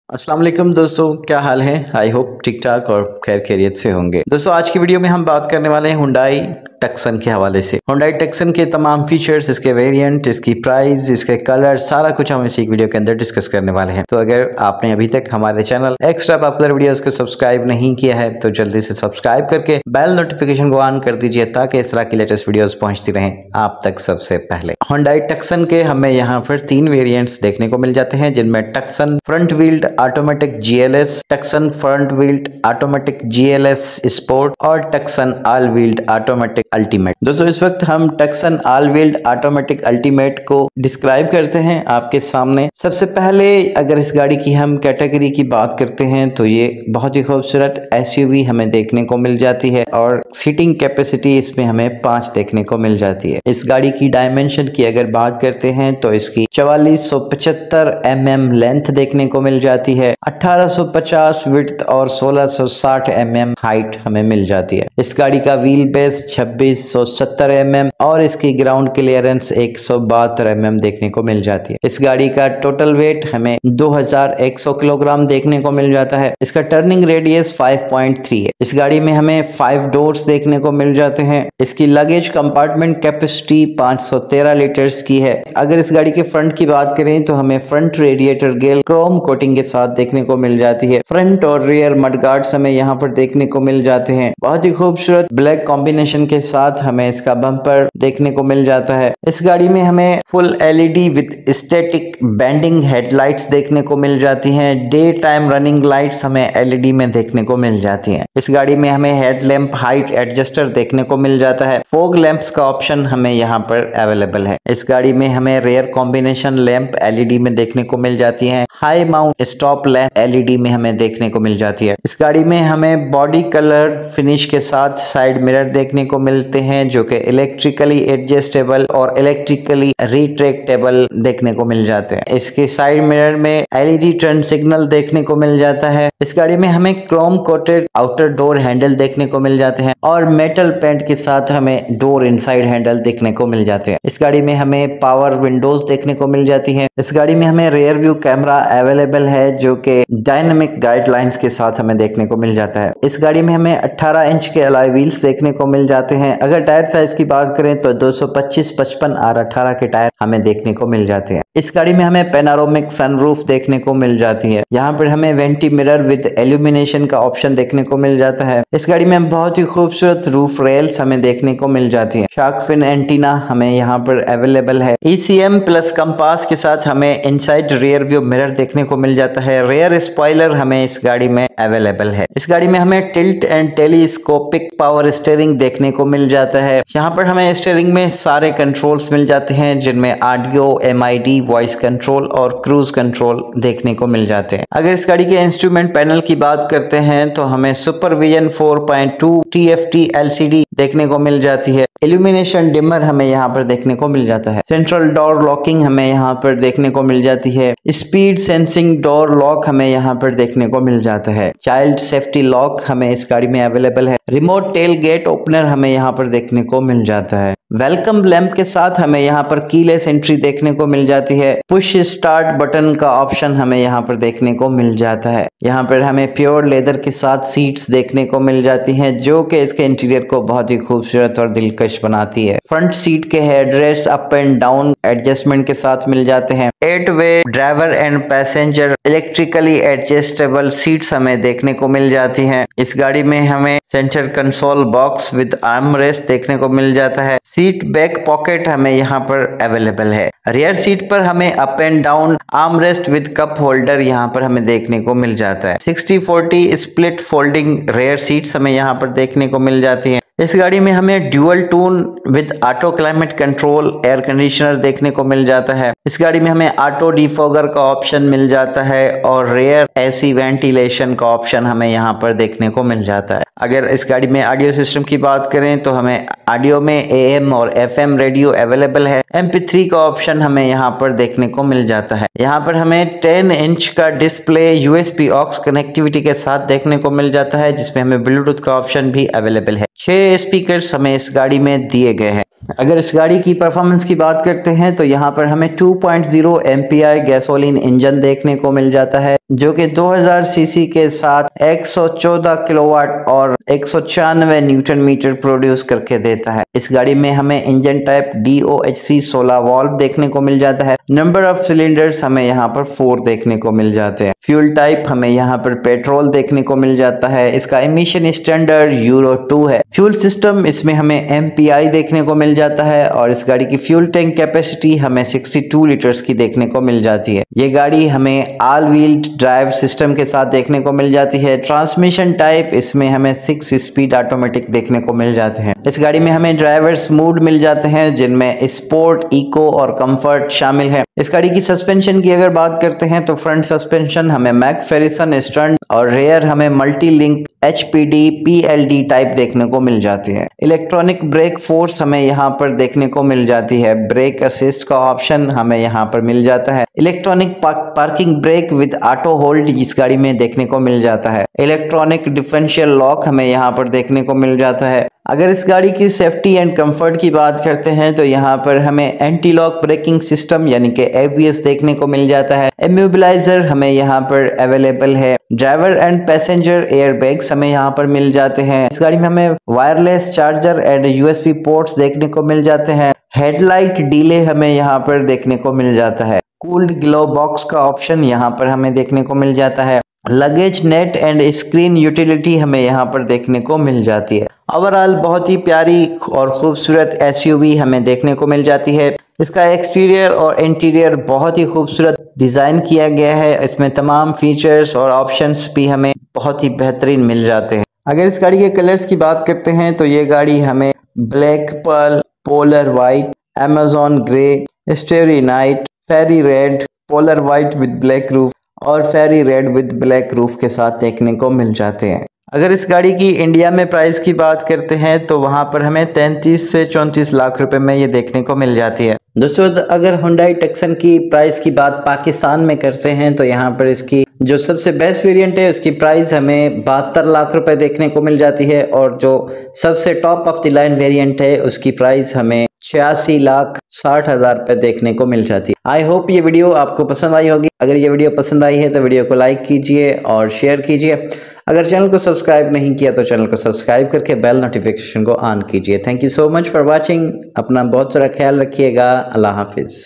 अस्सलाम वालेकुम दोस्तों, क्या हाल है। आई होप ठीक ठाक और खैर खैरियत से होंगे। दोस्तों आज की वीडियो में हम बात करने वाले हैं हुंडई टक्सन के हवाले से। हुंडई टक्सन के तमाम फीचर्स, इसके वेरिएंट, इसकी प्राइस, इसके कलर, सारा कुछ हम इसी वीडियो के अंदर डिस्कस करने वाले हैं। तो अगर आपने अभी तक हमारे चैनल एक्स्ट्रा पॉपुलर वीडियोस को सब्सक्राइब नहीं किया है तो जल्दी से सब्सक्राइब करके बेल नोटिफिकेशन को ऑन कर दीजिए ताकि इस तरह की लेटेस्ट वीडियोस पहुंचती रहें आप तक सबसे पहले। हुंडई टक्सन के हमें यहाँ पर 3 वेरिएंट्स देखने को मिल जाते हैं, जिनमें Tucson front wheeled automatic GLS, Tucson front wheeled automatic GLS sport और Tucson all wheeled automatic ultimate. दोस्तों इस वक्त हम Tucson all wheeled automatic ultimate को डिस्क्राइब करते हैं आपके सामने। सबसे पहले अगर इस गाड़ी की हम कैटेगरी की बात करते हैं तो ये बहुत ही खूबसूरत एसयूवी हमें देखने को मिल जाती है और सीटिंग कैपेसिटी इसमें हमें 5 देखने को मिल जाती है। इस गाड़ी की डायमेंशन की अगर बात करते हैं तो इसकी 4475 mm लेंथ देखने को मिल जाती है, 1850 विड्थ और 1660 mm हाइट हमें मिल जाती है। इस गाड़ी का व्हील बेस 2670 mm और इसकी ग्राउंड क्लियरेंस 172 mm देखने को मिल जाती है। इस गाड़ी का टोटल वेट हमें 2100 किलोग्राम देखने को मिल जाता है। इसका टर्निंग रेडियस 5.3 है। इस गाड़ी में हमें 5 डोर्स देखने को मिल जाते हैं। इसकी लगेज कंपार्टमेंट कैपेसिटी 513 लीटर्स की है। अगर इस गाड़ी के फ्रंट की बात करें तो हमें front radiator grille Chrome coating के साथ देखने को मिल जाती है। फ्रंट और रियर मडगार्ड्स हमें यहाँ पर देखने को मिल जाते हैं। बहुत ही खूबसूरत ब्लैक कॉम्बिनेशन के साथ हमें इसका बम्पर देखने को मिल जाता है। इस गाड़ी में हमें full LED with static bending headlights देखने को मिल जाती हैं। डे टाइम रनिंग लाइट्स हमें एलईडी में देखने को मिल जाती हैं। इस गाड़ी में हमें हेडलैम्प हाइट एडजस्टर देखने को मिल जाता है। फॉग लैंप्स का ऑप्शन हमें यहाँ पर अवेलेबल है। इस गाड़ी में हमें रेयर कॉम्बिनेशन लैंप एलईडी में देखने को मिल जाती है। High mount stop lamp LED में हमें देखने को मिल जाती है। इस गाड़ी में हमें बॉडी कलर फिनिश के साथ साइड मिरर देखने को मिलते हैं जो कि इलेक्ट्रिकली एडजस्टेबल और इलेक्ट्रिकली रिट्रैक्टेबल देखने को मिल जाते हैं। इसके साइड मिरर में एलईडी टर्न सिग्नल देखने को मिल जाता है। इस गाड़ी में हमें Chrome coated outer door handle देखने को मिल जाते हैं और मेटल पेंट के साथ हमें डोर इनसाइड हैंडल देखने को मिल जाते हैं। इस गाड़ी में हमें पावर विंडोज देखने को मिल जाती है। इस गाड़ी में हमें रियर व्यू कैमरा अवेलेबल है जो कि डायनामिक गाइडलाइंस के साथ हमें देखने को मिल जाता है। इस गाड़ी में हमें 18 इंच के अलॉय व्हील्स देखने को मिल जाते हैं। अगर टायर साइज की बात करें तो 225, 55 और 18 के टायर हमें देखने को मिल जाते हैं। इस गाड़ी में हमें पैनोरामिक सनरूफ देखने को मिल जाती है। यहाँ पर हमें वेंटी मिरर विद इल्यूमिनेशन का ऑप्शन देखने को मिल जाता है। इस गाड़ी में बहुत ही खूबसूरत रूफ रेल्स हमें देखने को मिल जाती है। शार्क फिन एंटीना हमें यहाँ पर अवेलेबल है। ECM प्लस कंपास के साथ हमें इनसाइड रियर व्यू मिरर देखने को मिल जाता है। रेयर स्पॉइलर हमें इस गाड़ी में अवेलेबल है। इस गाड़ी में हमें tilt and telescopic power steering देखने को मिल जाता है। यहाँ पर हमें स्टीयरिंग में सारे कंट्रोल्स मिल जाते हैं जिनमें ऑडियो, MID, वॉइस कंट्रोल और क्रूज कंट्रोल देखने को मिल जाते हैं। अगर इस गाड़ी के इंस्ट्रूमेंट पैनल की बात करते हैं तो हमें सुपरविजन 4.2 TFT LCD देखने को मिल जाती है। इल्यूमिनेशन डिमर हमें यहाँ पर देखने को मिल जाता है। सेंट्रल डोर लॉकिंग हमें यहाँ पर देखने को मिल जाती है। स्पीड सेंसिंग डोर लॉक हमें यहाँ पर देखने को मिल जाता है। चाइल्ड सेफ्टी लॉक हमें इस गाड़ी में अवेलेबल है। रिमोट टेल गेट ओपनर हमें यहाँ पर देखने को मिल जाता है। वेलकम लैंप के साथ हमें यहाँ पर कीलेस एंट्री देखने को मिल जाती है। पुश स्टार्ट बटन का ऑप्शन हमें यहाँ पर देखने को मिल जाता है। यहाँ पर हमें प्योर लेदर के साथ सीट्स देखने को मिल जाती हैं जो कि इसके इंटीरियर को बहुत ही खूबसूरत और दिलकश बनाती है। फ्रंट सीट के headrest up and down adjustment के साथ मिल जाते हैं। 8 way driver and passenger electrically adjustable seats हमें देखने को मिल जाती हैं। इस गाड़ी में हमें centre console box with arm rest देखने को मिल जाता है। सीट बैक पॉकेट हमें यहाँ पर अवेलेबल है। रियर सीट पर हमें up and down arm rest with cup holder यहाँ पर हमें देखने को मिल जाता है। 60-40 स्प्लिट फोल्डिंग रियर सीट्स हमें यहाँ पर देखने को मिल जाती हैं। इस गाड़ी में हमें dual tone with auto climate control air conditioner देखने को मिल जाता है। इस गाड़ी में हमें ऑटो डिफॉगर का ऑप्शन मिल जाता है और रेयर AC वेंटिलेशन का ऑप्शन हमें यहाँ पर देखने को मिल जाता है। अगर इस गाड़ी में ऑडियो सिस्टम की बात करें तो हमें ऑडियो में AM और FM रेडियो अवेलेबल है। MP3 का ऑप्शन हमें यहाँ पर देखने को मिल जाता है। यहाँ पर हमें 10 इंच का डिस्प्ले USB aux कनेक्टिविटी के साथ देखने को मिल जाता है जिसमें हमें ब्लूटूथ का ऑप्शन भी अवेलेबल है। 6 छह स्पीकर्स हमें इस गाड़ी में दिए गए हैं। अगर इस गाड़ी की परफॉर्मेंस की बात करते हैं तो यहाँ पर हमें 2.0 MPI गैसोलीन इंजन देखने को मिल जाता है, जो कि 2000 सीसी के साथ 114 किलोवाट और 196 न्यूटन मीटर प्रोड्यूस करके देता है। इस गाड़ी में हमें इंजन टाइप DOHC 16 वॉल्व देखने को मिल जाता है। नंबर ऑफ सिलेंडर्स हमें यहाँ पर 4 देखने को मिल जाते हैं। फ्यूल टाइप हमें यहाँ पर पेट्रोल देखने को मिल जाता है। इसका एमिशन स्टैंडर्ड यूरो 2 है। फ्यूल सिस्टम इसमें हमें MPI देखने को मिल जाता है और इस गाड़ी की फ्यूल टैंक कैपेसिटी हमें 62 लीटर्स की देखने को मिल जाती है। ये गाड़ी हमें ऑल व्हील ड्राइव सिस्टम के साथ देखने को मिल जाती है। ट्रांसमिशन टाइप इसमें हमें 6 स्पीड ऑटोमेटिक देखने को मिल जाते हैं। इस गाड़ी में हमें ड्राइवर्स मोड मिल जाते हैं, जिनमें स्पोर्ट, इको और कंफर्ट शामिल है। इस गाड़ी की सस्पेंशन की अगर बात करते हैं तो फ्रंट सस्पेंशन हमें मैकफेरिसन स्टंट और रेयर हमें multi link HPD PLD type देखने को मिल जाती है। इलेक्ट्रॉनिक ब्रेक फोर्स हमें यहाँ पर देखने को मिल जाती है। ब्रेक असिस्ट का ऑप्शन हमें यहाँ पर मिल जाता है। Electronic parking brake with auto hold इस गाड़ी में देखने को मिल जाता है। इलेक्ट्रॉनिक डिफरेंशियल लॉक हमें यहाँ पर देखने को मिल जाता है। अगर इस गाड़ी की सेफ्टी एंड कंफर्ट की बात करते हैं तो यहाँ पर हमें एंटी लॉक ब्रेकिंग सिस्टम यानी कि ABS देखने को मिल जाता है। इमोबिलाइजर हमें यहाँ पर अवेलेबल है। Driver and passenger air bags हमें यहाँ पर मिल जाते हैं। इस गाड़ी में हमें wireless charger and USB ports देखने को मिल जाते हैं। हेडलाइट डिले हमें यहाँ पर देखने को मिल जाता है। कूल्ड ग्लो बॉक्स का ऑप्शन यहाँ पर हमें देखने को मिल जाता है। Luggage net and screen utility हमें यहाँ पर देखने को मिल जाती है। ओवरऑल बहुत ही प्यारी और खूबसूरत SUV हमें देखने को मिल जाती है। इसका एक्सटीरियर और इंटीरियर बहुत ही खूबसूरत डिज़ाइन किया गया है। इसमें तमाम फीचर्स और ऑप्शंस भी हमें बहुत ही बेहतरीन मिल जाते हैं। अगर इस गाड़ी के कलर्स की बात करते हैं तो ये गाड़ी हमें black pearl, polar white, Amazon grey, starry night, fiery red, polar white with black roof और fiery red with black roof के साथ देखने को मिल जाते हैं। अगर इस गाड़ी की इंडिया में प्राइस की बात करते हैं तो वहां पर हमें 33 से 34 लाख रुपए में ये देखने को मिल जाती है। दोस्तों, अगर हुंडई टक्सन की प्राइस की बात पाकिस्तान में करते हैं तो यहाँ पर इसकी जो सबसे बेस्ट वेरिएंट है उसकी प्राइस हमें 72 लाख रुपए देखने को मिल जाती है और जो सबसे top of the line variant है उसकी प्राइस हमें 86,60,000 रुपए देखने को मिल जाती है। आई होप ये वीडियो आपको पसंद आई होगी। अगर ये वीडियो पसंद आई है तो वीडियो को लाइक कीजिए और शेयर कीजिए। अगर चैनल को सब्सक्राइब नहीं किया तो चैनल को सब्सक्राइब करके बेल नोटिफिकेशन को ऑन कीजिए। Thank you so much for watching. अपना बहुत सारा ख्याल रखिएगा। अल्लाह हाफिज़।